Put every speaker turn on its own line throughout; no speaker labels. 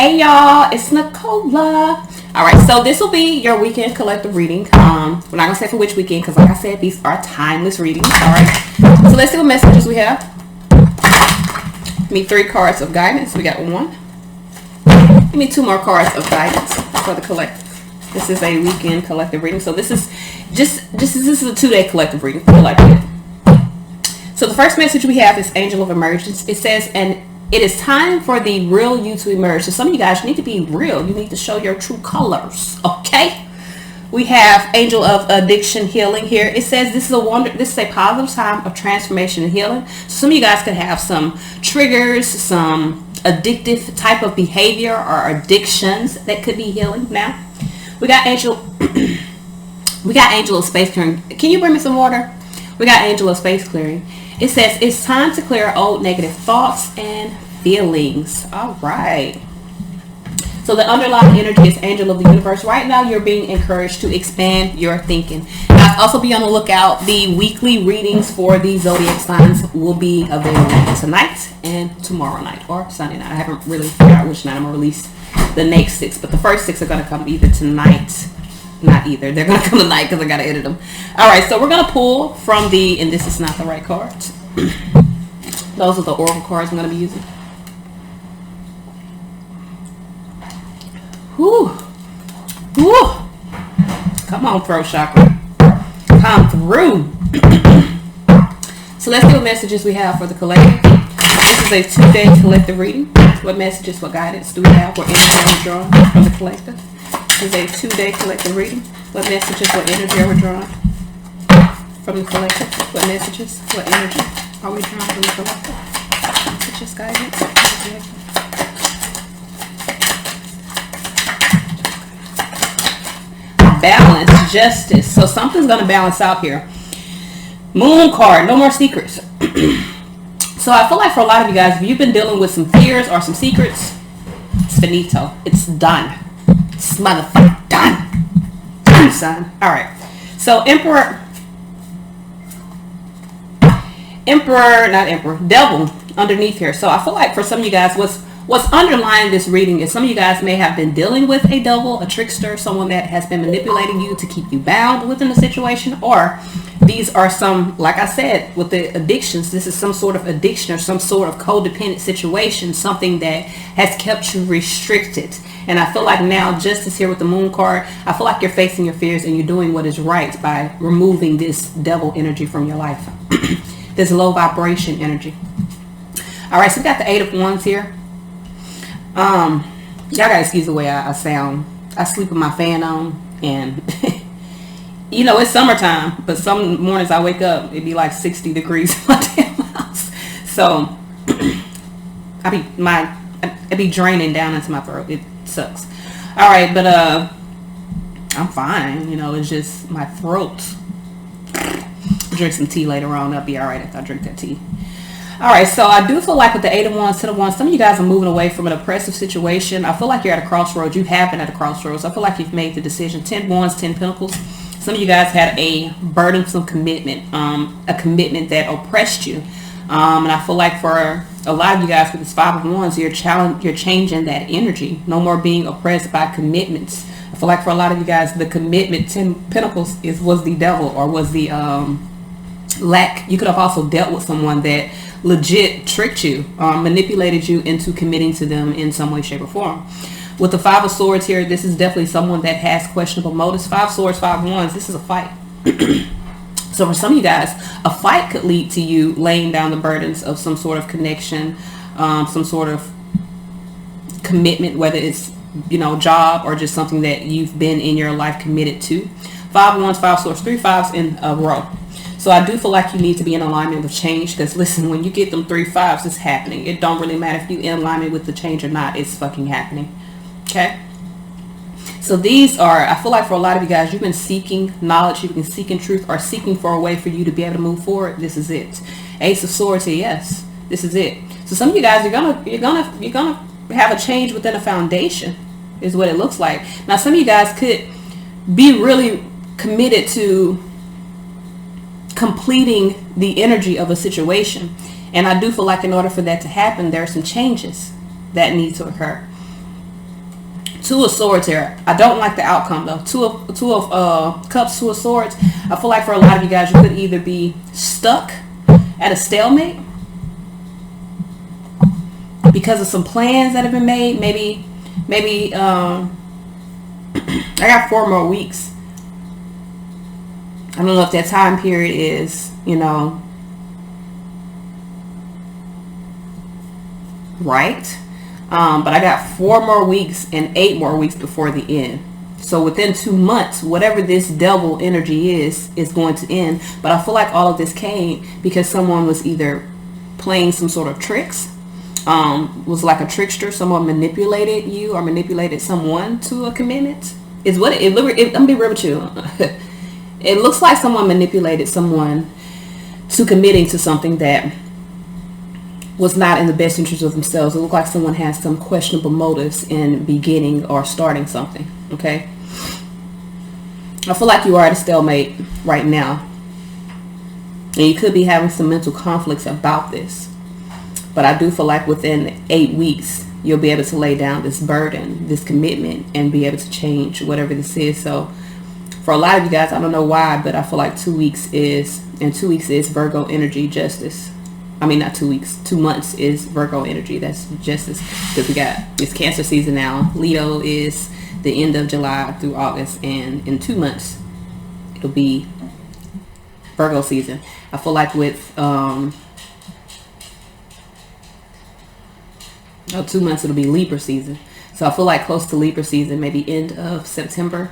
Hey y'all, it's Nicola. Alright, so this will be your weekend collective reading. We're not going to say for which weekend because like I said, these are timeless readings. Alright, so let's see what messages we have. Give me 3 cards of guidance. We got 1. Give me 2 more cards of guidance for the collective. This is a weekend collective reading. So this is this is a 2-day collective reading. Feel like it. So the first message we have is Angel of Emergence. It says, and it is time for the real you to emerge. So some of you guys need to be real. You need to show your true colors. Okay. We have Angel of Addiction Healing here. It says this is a positive time of transformation and healing. So some of you guys could have some triggers, some addictive type of behavior or addictions that could be healing now. We got Angel of Space Clearing. Can you bring me some water? We got Angel of Space Clearing. It says it's time to clear old negative thoughts and feelings. All right. So the underlying energy is Angel of the Universe. Right now, you're being encouraged to expand your thinking. Now, also be on the lookout. The weekly readings for the zodiac signs will be available tonight and tomorrow night or Sunday night. I haven't really figured out which night I'm going to release the next 6, but the first 6 are going to come either tonight. Not either. They're going to come tonight because I got to edit them. All right, so we're going to pull from the, and this is not the right cards. Those are the oracle cards I'm going to be using. Whew. Whew. Come on, throat chakra. Come through. So let's see what messages we have for the collective. This is a 2-day collective reading. What messages, what guidance do we have? What energy are we drawing from the collective? This is a 2-day collective reading. What messages, what energy are we drawing from the collective? What messages, what energy are we drawing from the collective? Messages, guidance. Balance, justice. So something's going to balance out here. Moon card, no more secrets. So I feel like for a lot of you guys, if you've been dealing with some fears or some secrets, it's finito. It's done. It's motherfucking done. Done, son. Alright. So Devil underneath here. So I feel like for some of you guys, what's underlying this reading is some of you guys may have been dealing with a devil, a trickster, someone that has been manipulating you to keep you bound within the situation, or these are some, like I said, with the addictions, this is some sort of addiction or some sort of codependent situation, something that has kept you restricted. And I feel like now, justice here with the moon card, I feel like you're facing your fears and you're doing what is right by removing this devil energy from your life. This low vibration energy. All right, so we got the 8 of Wands here. Y'all gotta excuse the way I sound. I sleep with my fan on, and you know it's summertime, but some mornings I wake up, it'd be like 60 degrees in my damn house. So I'd be draining down into my throat. It sucks. All right, but I'm fine. You know, it's just my throat. Drink some tea later on. I'll be all right after I drink that tea. All right, so I do feel like with the 8 of Wands, 10 of Wands, some of you guys are moving away from an oppressive situation. I feel like you're at a crossroads. You have been at a crossroads. I feel like you've made the decision. 10 of Wands, 10 Pentacles. Some of you guys had a burdensome commitment, a commitment that oppressed you. And I feel like for a lot of you guys with this 5 of Wands, you're changing that energy. No more being oppressed by commitments. I feel like for a lot of you guys, the commitment, 10 Pentacles, was the devil, or was the lack. You could have also dealt with someone that legit tricked you, manipulated you into committing to them in some way, shape, or form. With the 5 of Swords here, this is definitely someone that has questionable motives. 5 Swords, 5 Wands, this is a fight. So for some of you guys, a fight could lead to you laying down the burdens of some sort of connection, some sort of commitment, whether it's, you know, job or just something that you've been in your life committed to. 5 Wands, 5 Swords, 3 5s in a row. So I do feel like you need to be in alignment with change, because listen, when you get them 3 5s, it's happening. It don't really matter if you're in alignment with the change or not. It's fucking happening. Okay? So these are, I feel like for a lot of you guys, you've been seeking knowledge, you've been seeking truth, or seeking for a way for you to be able to move forward. This is it. Ace of Swords here, yes. This is it. So some of you guys, you're gonna have a change within a foundation, is what it looks like. Now some of you guys could be really committed to completing the energy of a situation, and I do feel like in order for that to happen, there are some changes that need to occur. Two of Swords here. I don't like the outcome though. Two of Cups, Two of Swords. I feel like for a lot of you guys, you could either be stuck at a stalemate because of some plans that have been made. Maybe I got 4 more weeks. I don't know if that time period is, you know, right. But I got 4 more weeks and 8 more weeks before the end. So within 2 months, whatever this devil energy is going to end. But I feel like all of this came because someone was either playing some sort of tricks, was like a trickster. Someone manipulated you or manipulated someone to a commitment. Is what it I'm gonna be real with you. It looks like someone manipulated someone to committing to something that was not in the best interest of themselves. It looked like someone has some questionable motives in beginning or starting something. Okay, I feel like you are at a stalemate right now, and you could be having some mental conflicts about this. But I do feel like within 8 weeks you'll be able to lay down this burden, this commitment, and be able to change whatever this is. So for a lot of you guys, I don't know why, but I feel like 2 weeks is, and 2 weeks is Virgo energy justice. I mean, not 2 weeks, 2 months is Virgo energy. That's justice, because we got, it's Cancer season now. Leo is the end of July through August, and in 2 months it'll be Virgo season. I feel like with 2 months it'll be Libra season. So I feel like close to Libra season, maybe end of September,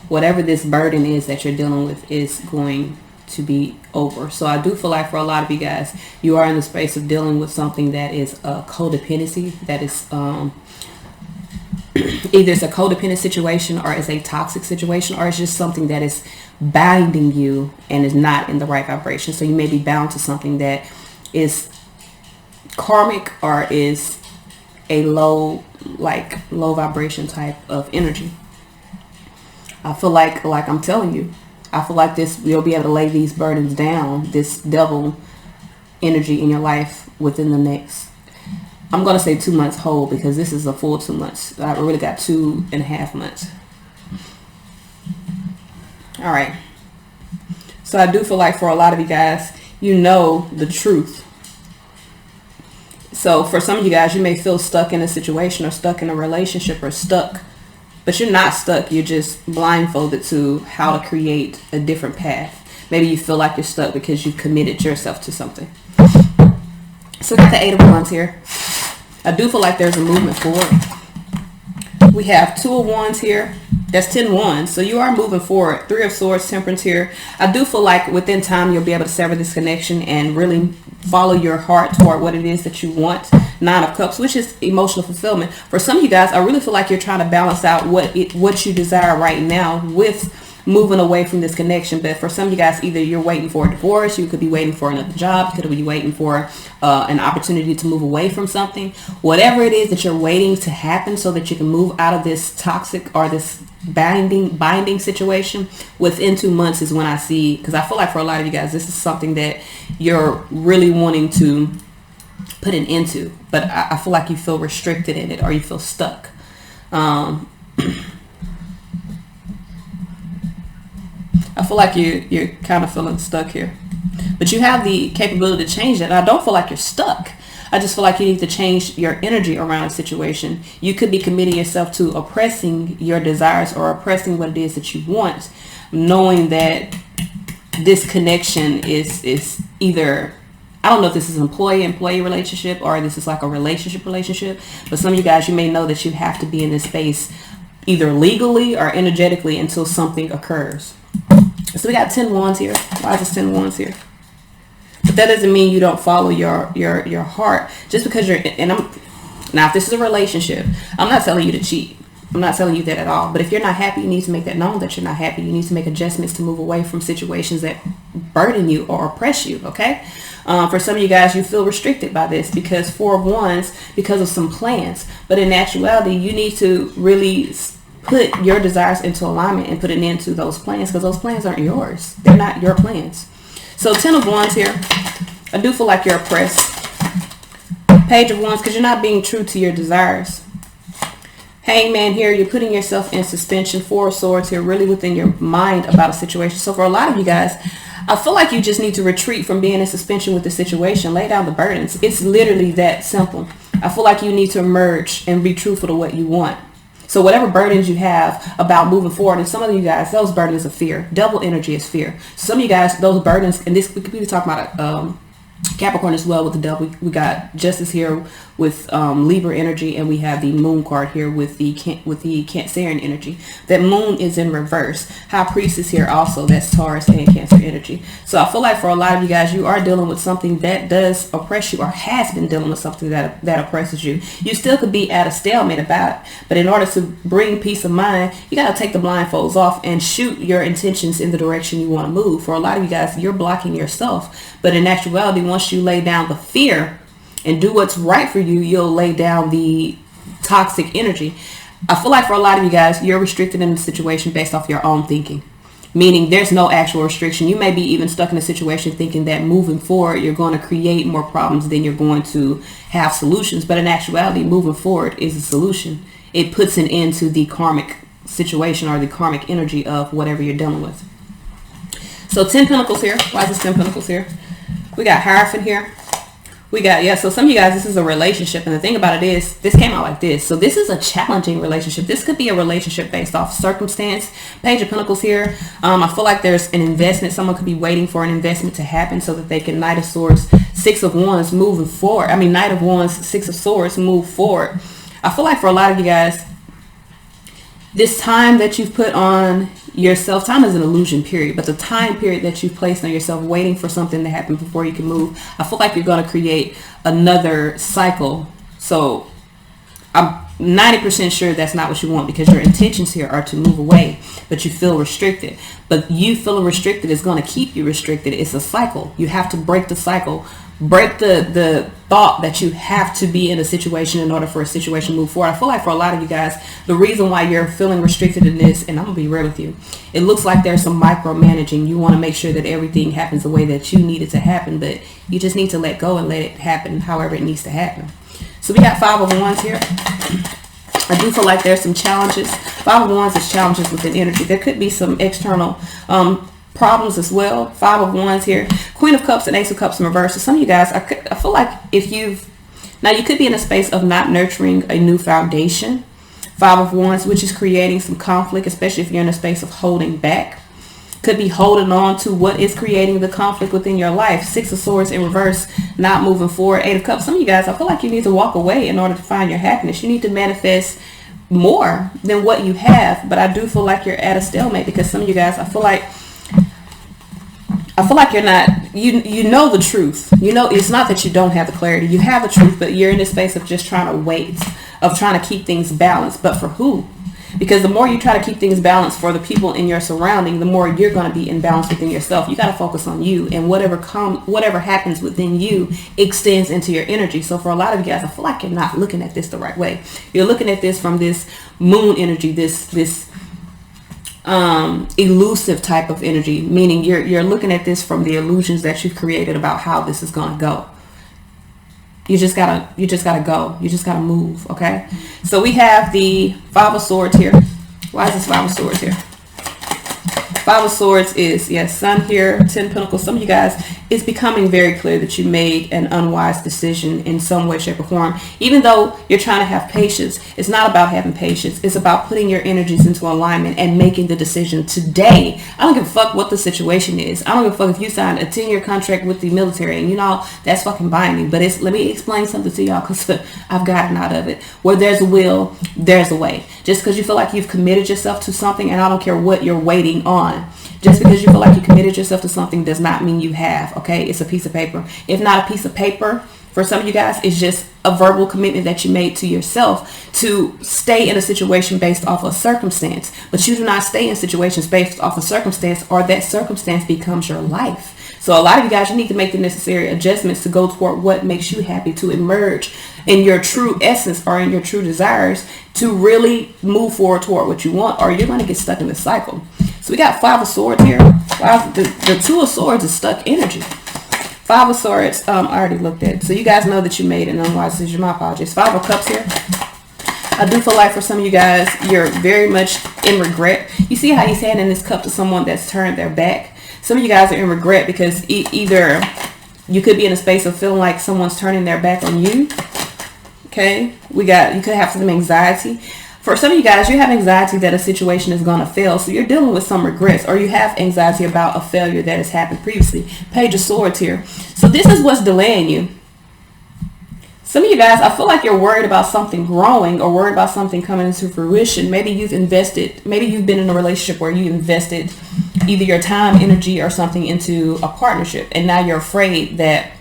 whatever this burden is that you're dealing with is going to be over. So I do feel like for a lot of you guys, you are in the space of dealing with something that is a codependency, that is either it's a codependent situation or it's a toxic situation, or it's just something that is binding you and is not in the right vibration. So you may be bound to something that is karmic or is a low vibration type of energy. I feel like I'm telling you, I feel like this, you'll be able to lay these burdens down, this devil energy in your life within the next, I'm going to say 2 months whole, because this is a full 2 months. I really got 2.5 months. All right. So I do feel like for a lot of you guys, you know the truth. So for some of you guys, you may feel stuck in a situation or stuck in a relationship or stuck, but you're not stuck. You're just blindfolded to how to create a different path. Maybe you feel like you're stuck because you've committed yourself to something. So we got the 8 of Wands here. I do feel like there's a movement forward. We have 2 of Wands here. That's 10 Wands. So you are moving forward. 3 of Swords, Temperance here. I do feel like within time you'll be able to sever this connection and really follow your heart toward what it is that you want. 9 of Cups, which is emotional fulfillment. For some of you guys, I really feel like you're trying to balance out what you desire right now with moving away from this connection. But for some of you guys, either you're waiting for a divorce, you could be waiting for another job, you could be waiting for an opportunity to move away from something. Whatever it is that you're waiting to happen so that you can move out of this toxic or this binding situation, within 2 months is when I see, because I feel like for a lot of you guys, this is something that you're really wanting to put an end to, but I feel like you feel restricted in it, or you feel stuck. I feel like you're kind of feeling stuck here, but you have the capability to change it. And I don't feel like you're stuck. I just feel like you need to change your energy around a situation. You could be committing yourself to oppressing your desires or oppressing what it is that you want, knowing that this connection is either, I don't know if this is an employee relationship or this is like a relationship, but some of you guys, you may know that you have to be in this space either legally or energetically until something occurs. So we got 10 Wands here. Why is this 10 Wands here? But that doesn't mean you don't follow your heart. Just because you're, now if this is a relationship, I'm not telling you to cheat. I'm not telling you that at all. But if you're not happy, you need to make that known that you're not happy. You need to make adjustments to move away from situations that burden you or oppress you, okay? For some of you guys, you feel restricted by this because 4 of Wands, because of some plans. But in actuality, you need to really put your desires into alignment and put an end to those plans, because those plans aren't yours. They're not your plans. So 10 of Wands here. I do feel like you're oppressed. Page of Wands, because you're not being true to your desires. Hangman here, you're putting yourself in suspension. Four of Swords here, really within your mind about a situation. So for a lot of you guys, I feel like you just need to retreat from being in suspension with the situation. Lay down the burdens. It's literally that simple. I feel like you need to emerge and be truthful to what you want. So whatever burdens you have about moving forward, and some of you guys, those burdens are fear. Double energy is fear. So some of you guys, those burdens, and this we could be talking about Capricorn as well with the devil. We got Justice here with Libra energy, and we have the Moon card here with the Cancerian energy. That Moon is in reverse. High Priestess here also. That's Taurus and Cancer energy. So I feel like for a lot of you guys, you are dealing with something that does oppress you, or has been dealing with something that oppresses you. You still could be at a stalemate about it, but in order to bring peace of mind, you got to take the blindfolds off and shoot your intentions in the direction you want to move. For a lot of you guys, you're blocking yourself, but in actuality, once you lay down the fear and do what's right for you, you'll lay down the toxic energy. I feel like for a lot of you guys, you're restricted in the situation based off your own thinking, meaning there's no actual restriction. You may be even stuck in a situation thinking that moving forward, you're going to create more problems than you're going to have solutions. But in actuality, moving forward is a solution. It puts an end to the karmic situation or the karmic energy of whatever you're dealing with. So 10 Pentacles here. Why is this 10 Pentacles here? We got Hierophant here. We got, so some of you guys, this is a relationship. And the thing about it is, this came out like this. So this is a challenging relationship. This could be a relationship based off circumstance. Page of Pentacles here. I feel like there's an investment. Someone could be waiting for an investment to happen so that they can Knight of Swords, Six of Wands moving forward. I mean, Knight of Wands, Six of Swords move forward. I feel like for a lot of you guys, this time that you've put on yourself, time is an illusion, period, but the time period that you've placed on yourself waiting for something to happen before you can move, I feel like you're going to create another cycle. So I'm 90% sure that's not what you want, because your intentions here are to move away, but you feel restricted. But you feeling restricted is going to keep you restricted. It's a cycle. You have to break the cycle. Break the thought that you have to be in a situation in order for a situation to move forward. I feel like for a lot of you guys, the reason why you're feeling restricted in this, and I'm going to be real with you, it looks like there's some micromanaging. You want to make sure that everything happens the way that you need it to happen, but you just need to let go and let it happen however it needs to happen. So we got Five of Wands here. I do feel like there's some challenges. Five of Wands is challenges within energy. There could be some external problems as well. Five of Wands here. Queen of Cups and Ace of Cups in reverse. So some of you guys, I feel like if now you could be in a space of not nurturing a new foundation. Five of Wands, which is creating some conflict, especially if you're in a space of holding back. Could be holding on to what is creating the conflict within your life. Six of Swords in reverse, not moving forward. Eight of Cups. Some of you guys, I feel like you need to walk away in order to find your happiness. You need to manifest more than what you have. But I do feel like you're at a stalemate, because some of you guys, I feel like you're not, you know the truth. You know, it's not that you don't have the clarity. You have the truth, but you're in this space of just trying to wait, of trying to keep things balanced. But for who? Because the more you try to keep things balanced for the people in your surrounding, the more you're going to be imbalanced within yourself. You got to focus on you, and whatever happens within you extends into your energy. So for a lot of you guys, I feel like you're not looking at this the right way. You're looking at this from this moon energy, this elusive type of energy, meaning you're looking at this from the illusions that you've created about how this is going to go. You just gotta go. You just gotta move. Okay. So we have the Five of Swords here. Why is this Five of Swords here? Five of Swords is, yes, Sun here, 10 Pentacles. Some of you guys, it's becoming very clear that you made an unwise decision in some way, shape, or form. Even though you're trying to have patience, it's not about having patience. It's about putting your energies into alignment and making the decision today. I don't give a fuck what the situation is. I don't give a fuck if you signed a 10-year contract with the military, and you know, that's fucking binding. But let me explain something to y'all, because I've gotten out of it. Where there's a will, there's a way. Just because you feel like you've committed yourself to something, and I don't care what you're waiting on, just because you feel like you committed yourself to something does not mean you have. Okay, it's a piece of paper. If not a piece of paper, for some of you guys, it's just a verbal commitment that you made to yourself to stay in a situation based off of circumstance. But you do not stay in situations based off of circumstance, or that circumstance becomes your life. So a lot of you guys, you need to make the necessary adjustments to go toward what makes you happy, to emerge in your true essence or in your true desires, to really move forward toward what you want, or you're going to get stuck in the cycle. So we got Five of Swords here. The Two of Swords is stuck energy. Five of Swords, I already looked at it. So you guys know that you made an unwise decision. My apologies. Five of Cups here. I do feel like for some of you guys, you're very much in regret. You see how he's handing this cup to someone that's turned their back? Some of you guys are in regret because either you could be in a space of feeling like someone's turning their back on you. Okay, you could have some anxiety. For some of you guys, you have anxiety that a situation is going to fail. So you're dealing with some regrets, or you have anxiety about a failure that has happened previously. Page of Swords here. So this is what's delaying you. Some of you guys, I feel like you're worried about something growing or worried about something coming into fruition. Maybe you've been in a relationship where you invested either your time, energy, or something into a partnership. And now you're afraid that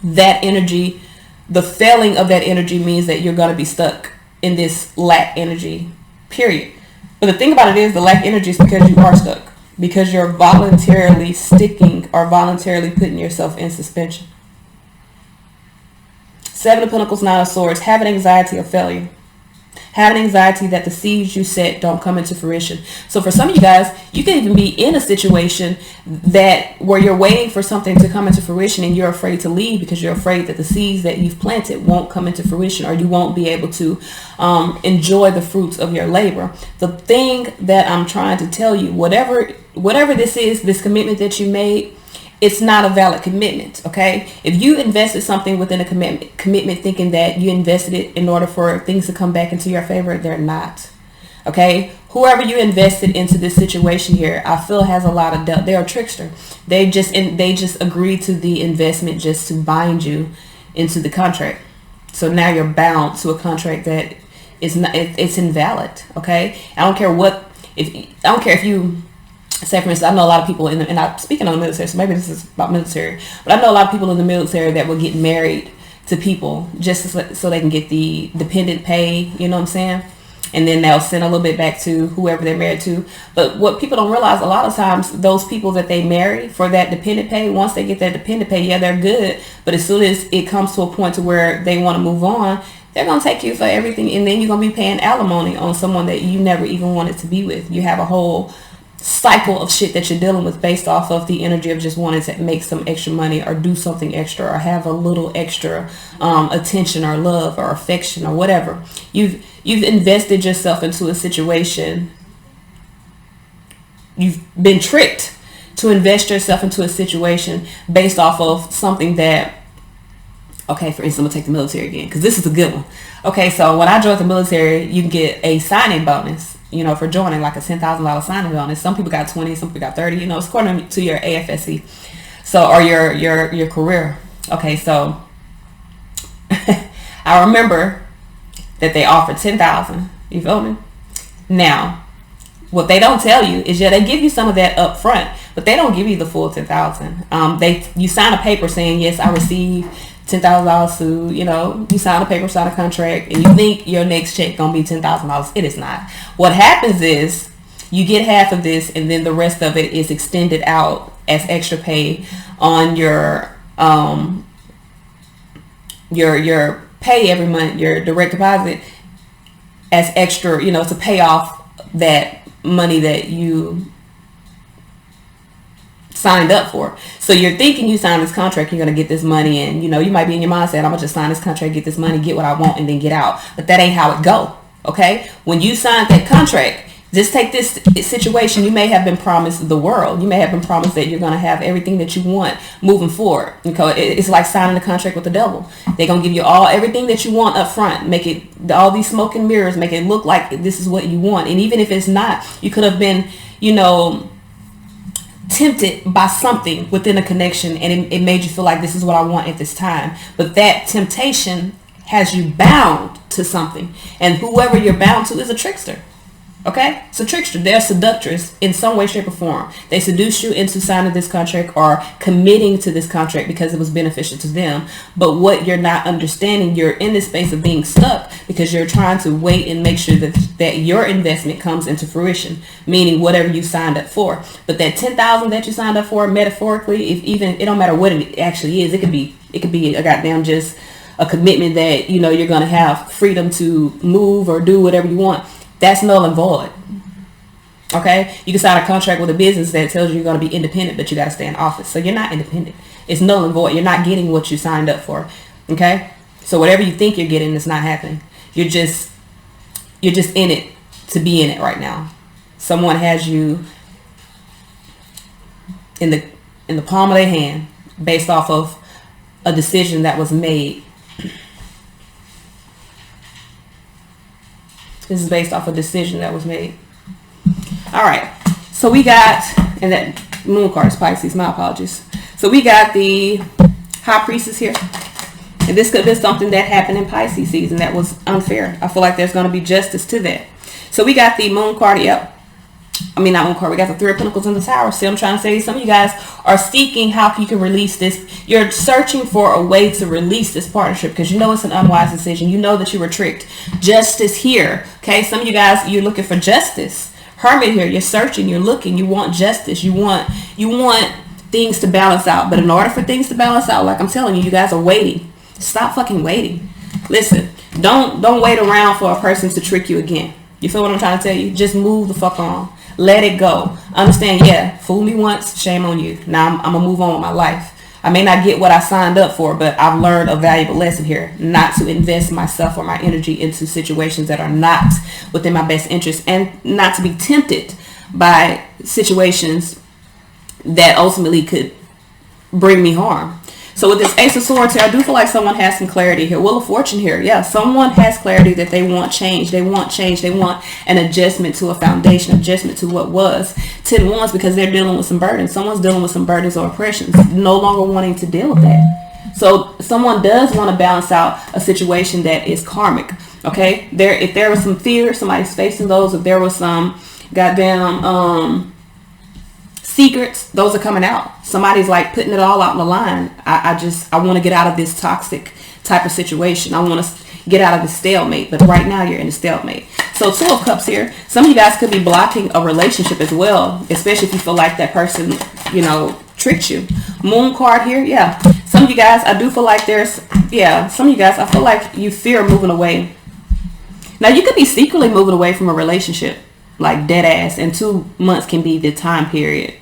energy, the failing of that energy means that you're going to be stuck in this lack energy, period. But the thing about it is the lack energy is because you are stuck. Because you're voluntarily sticking or voluntarily putting yourself in suspension. Seven of Pentacles, Nine of Swords, having anxiety of failure. Having anxiety that the seeds you set don't come into fruition. So for some of you guys, you can even be in a situation where you're waiting for something to come into fruition and you're afraid to leave because you're afraid that the seeds that you've planted won't come into fruition, or you won't be able to enjoy the fruits of your labor. The thing that I'm trying to tell you, whatever this is, this commitment that you made, it's not a valid commitment, okay? If you invested something within a commitment thinking that you invested it in order for things to come back into your favor, they're not, okay? Whoever you invested into this situation here, I feel has a lot of doubt. They're a trickster. They just agreed to the investment just to bind you into the contract. So now you're bound to a contract that is not, it's invalid, okay? I don't care if you say, for instance, I know a lot of people and I'm speaking on the military, so maybe this is about military, but I know a lot of people in the military that will get married to people just so they can get the dependent pay, you know what I'm saying? And then they'll send a little bit back to whoever they're married to. But what people don't realize, a lot of times, those people that they marry for that dependent pay, once they get that dependent pay, yeah, they're good. But as soon as it comes to a point to where they want to move on, they're going to take you for everything. And then you're going to be paying alimony on someone that you never even wanted to be with. You have a whole cycle of shit that you're dealing with based off of the energy of just wanting to make some extra money or do something extra or have a little extra attention or love or affection or whatever. You've invested yourself into a situation. You've been tricked to invest yourself into a situation based off of something that, okay, for instance, I'm gonna take the military again because this is a good one. Okay, so when I joined the military, you can get a signing bonus, you know, for joining, like a $10,000 signing bonus. Some people got 20, some people got 30, you know, it's according to your AFSC. So, or your career. Okay, so I remember that they offered 10,000. You feel me? Now, what they don't tell you is, yeah, they give you some of that up front, but they don't give you the full 10,000. You sign a paper saying, yes, I received $10,000 to, you know, you sign a paper, sign a contract, and you think your next check gonna be $10,000. It is not. What happens is you get half of this, and then the rest of it is extended out as extra pay on your pay every month, your direct deposit, as extra, you know, to pay off that money that you signed up for. So you're thinking you signed this contract, you're going to get this money, and you know, you might be in your mindset, I'm going to just sign this contract, get this money, get what I want, and then get out. But that ain't how it go. Okay? When you signed that contract, just take this situation, you may have been promised the world. You may have been promised that you're going to have everything that you want moving forward. It's like signing a contract with the devil. They're going to give you everything that you want up front. Make it, all these smoke and mirrors, make it look like this is what you want. And even if it's not, you could have been, you know, tempted by something within a connection, and it made you feel like this is what I want at this time. But that temptation has you bound to something. And whoever you're bound to is a trickster. Okay? It's a trickster. They're a seductress in some way, shape, or form. They seduce you into signing this contract or committing to this contract because it was beneficial to them. But what you're not understanding, you're in this space of being stuck because you're trying to wait and make sure that your investment comes into fruition, meaning whatever you signed up for. But that $10,000 that you signed up for, metaphorically, it don't matter what it actually is. It could be a goddamn just a commitment that, you know, you're going to have freedom to move or do whatever you want. That's null and void. Okay? You can sign a contract with a business that tells you you're going to be independent, but you got to stay in office. So you're not independent. It's null and void. You're not getting what you signed up for. Okay? So whatever you think you're getting is not happening. You're just you're just in it to be in it right now. Someone has you in the palm of their hand based off of a decision that was made. This is based off a decision that was made. All right. So we got, and that moon card is Pisces. My apologies. So we got the High Priestess here. And this could have been something that happened in Pisces season that was unfair. I feel like there's going to be justice to that. So we got the moon card. Yep. I mean, not moon card. We got the Three of Pentacles in the Tower. See, I'm trying to say some of you guys are seeking how you can release this. You're searching for a way to release this partnership because you know it's an unwise decision. You know that you were tricked. Justice here. Okay. Some of you guys, you're looking for justice. Hermit here. You're searching. You're looking. You want justice. You want things to balance out. But in order for things to balance out, like I'm telling you, you guys are waiting. Stop fucking waiting. Listen, don't wait around for a person to trick you again. You feel what I'm trying to tell you? Just move the fuck on. Let it go. Understand, yeah, fool me once, shame on you. Now I'm gonna move on with my life. I may not get what I signed up for, but I've learned a valuable lesson here. Not to invest myself or my energy into situations that are not within my best interest, and not to be tempted by situations that ultimately could bring me harm. So with this Ace of Swords here, I do feel like someone has some clarity here. Wheel of Fortune here. Yeah, someone has clarity that they want change. They want change. They want an adjustment to a foundation, adjustment to what was. 10 Wands, because they're dealing with some burdens. Someone's dealing with some burdens or oppressions, no longer wanting to deal with that. So someone does want to balance out a situation that is karmic. Okay, if there was some fear, somebody's facing those. If there was some goddamn secrets, those are coming out. Somebody's like putting it all out on the line. I want to get out of this toxic type of situation. I want to get out of the stalemate. But right now you're in a stalemate. So 2 of Cups here. Some of you guys could be blocking a relationship as well, especially if you feel like that person, tricked you. Moon card here. Yeah. Some of you guys, I do feel like some of you guys, I feel like you fear moving away. Now you could be secretly moving away from a relationship, like dead ass, and 2 months can be the time period.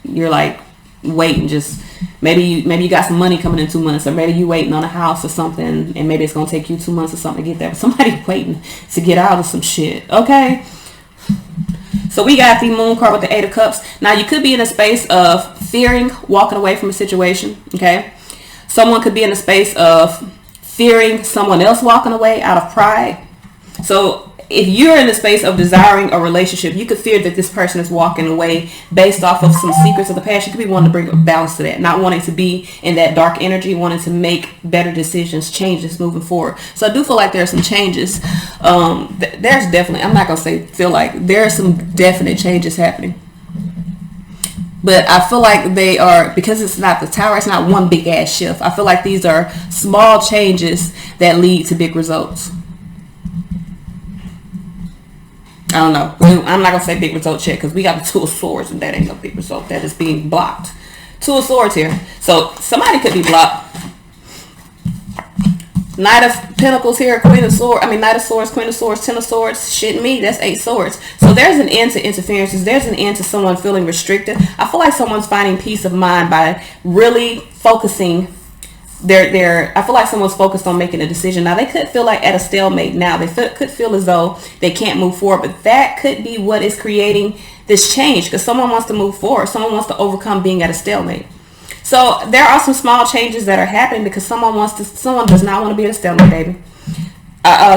You're like waiting, just maybe you got some money coming in 2 months, or maybe you waiting on a house or something, and maybe it's gonna take you 2 months or something to get there. But somebody's waiting to get out of some shit. Okay. So we got the moon card with the 8 of Cups. Now you could be in a space of fearing walking away from a situation. Okay. Someone could be in a space of fearing someone else walking away out of pride. So if you're in the space of desiring a relationship, you could fear that this person is walking away based off of some secrets of the past. You could be wanting to bring a balance to that, not wanting to be in that dark energy, wanting to make better decisions, changes moving forward. So I do feel like there are some changes. There's definitely, I'm not going to say feel like, there are some definite changes happening. But I feel like they are, because it's not the Tower, it's not one big ass shift. I feel like these are small changes that lead to big results. I don't know. I'm not going to say big results yet because we got the 2 of Swords and that ain't no big result. That is being blocked. 2 of Swords here. So somebody could be blocked. Knight of Pentacles here. Queen of Swords. Knight of Swords, Queen of Swords, 10 of Swords. Shit me. That's 8 swords. So there's an end to interferences. There's an end to someone feeling restricted. I feel like someone's finding peace of mind by really focusing I feel like someone's focused on making a decision. Now they could feel like at a stalemate now. They could feel as though they can't move forward, but that could be what is creating this change, because someone wants to move forward. Someone wants to overcome being at a stalemate. So there are some small changes that are happening because someone does not want to be at a stalemate, baby.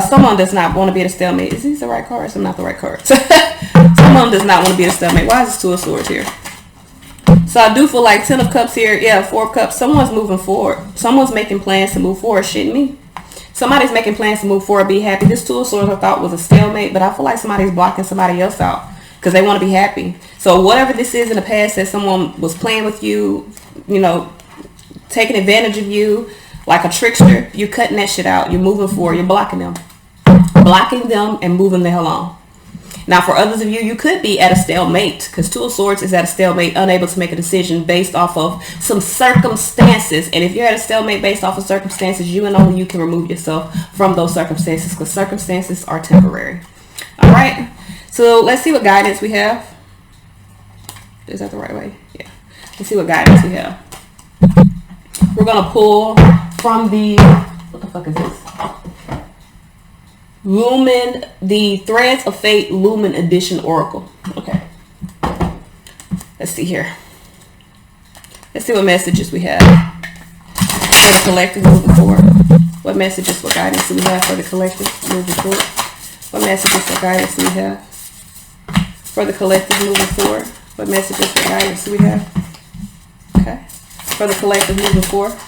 Someone does not want to be at a stalemate. Is these the right cards? I'm not the right cards. Someone does not want to be at a stalemate. Why is this 2 of Swords here? So I do feel like 10 of Cups here. Yeah, 4 of Cups. Someone's moving forward. Someone's making plans to move forward. Shitting me. Somebody's making plans to move forward, be happy. This 2 of Swords I thought was a stalemate, but I feel like somebody's blocking somebody else out because they want to be happy. So whatever this is in the past that someone was playing with you, taking advantage of you like a trickster, you're cutting that shit out. You're moving forward. You're blocking them. Blocking them and moving the hell on. Now, for others of you, you could be at a stalemate because 2 of Swords is at a stalemate, unable to make a decision based off of some circumstances. And if you're at a stalemate based off of circumstances, you and only you can remove yourself from those circumstances because circumstances are temporary. All right. So let's see what guidance we have. Is that the right way? Yeah. Let's see what guidance we have. We're going to pull from the... What the fuck is this? Lumen, the Threads of Fate Lumen Edition Oracle. Okay. Let's see here. Let's see what messages we have for the collective moving forward. What messages for guidance do we have for the collective moving forward? What messages for guidance do we have for the collective moving forward? What messages for guidance do we have? Okay. For the collective moving forward.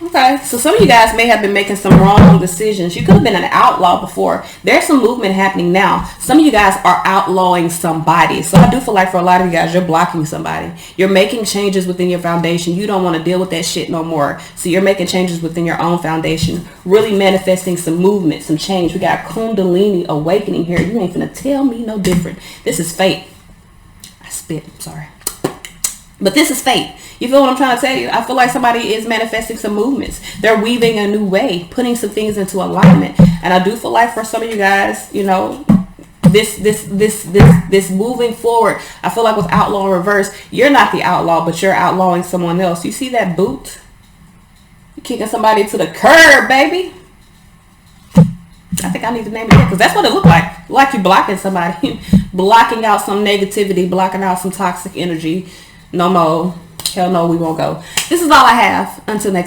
Okay, so some of you guys may have been making some wrong decisions. You could have been an outlaw before. There's some movement happening now. Some of you guys are outlawing somebody. So I do feel like for a lot of you guys, you're blocking somebody. You're making changes within your foundation. You don't want to deal with that shit no more. So you're making changes within your own foundation. Really manifesting some movement, some change. We got Kundalini awakening here. You ain't finna tell me no different. This is fate. I spit, I'm sorry. But this is fate. You feel what I'm trying to tell you? I feel like somebody is manifesting some movements. They're weaving a new way, putting some things into alignment. And I do feel like for some of you guys, you know, this moving forward, I feel like with outlaw in reverse, you're not the outlaw, but you're outlawing someone else. You see that boot? You're kicking somebody to the curb, baby. I think I need to name it because that's what it looked like. Like you blocking somebody, blocking out some negativity, blocking out some toxic energy. No more. Hell no, we won't go. This is all I have. Until next time.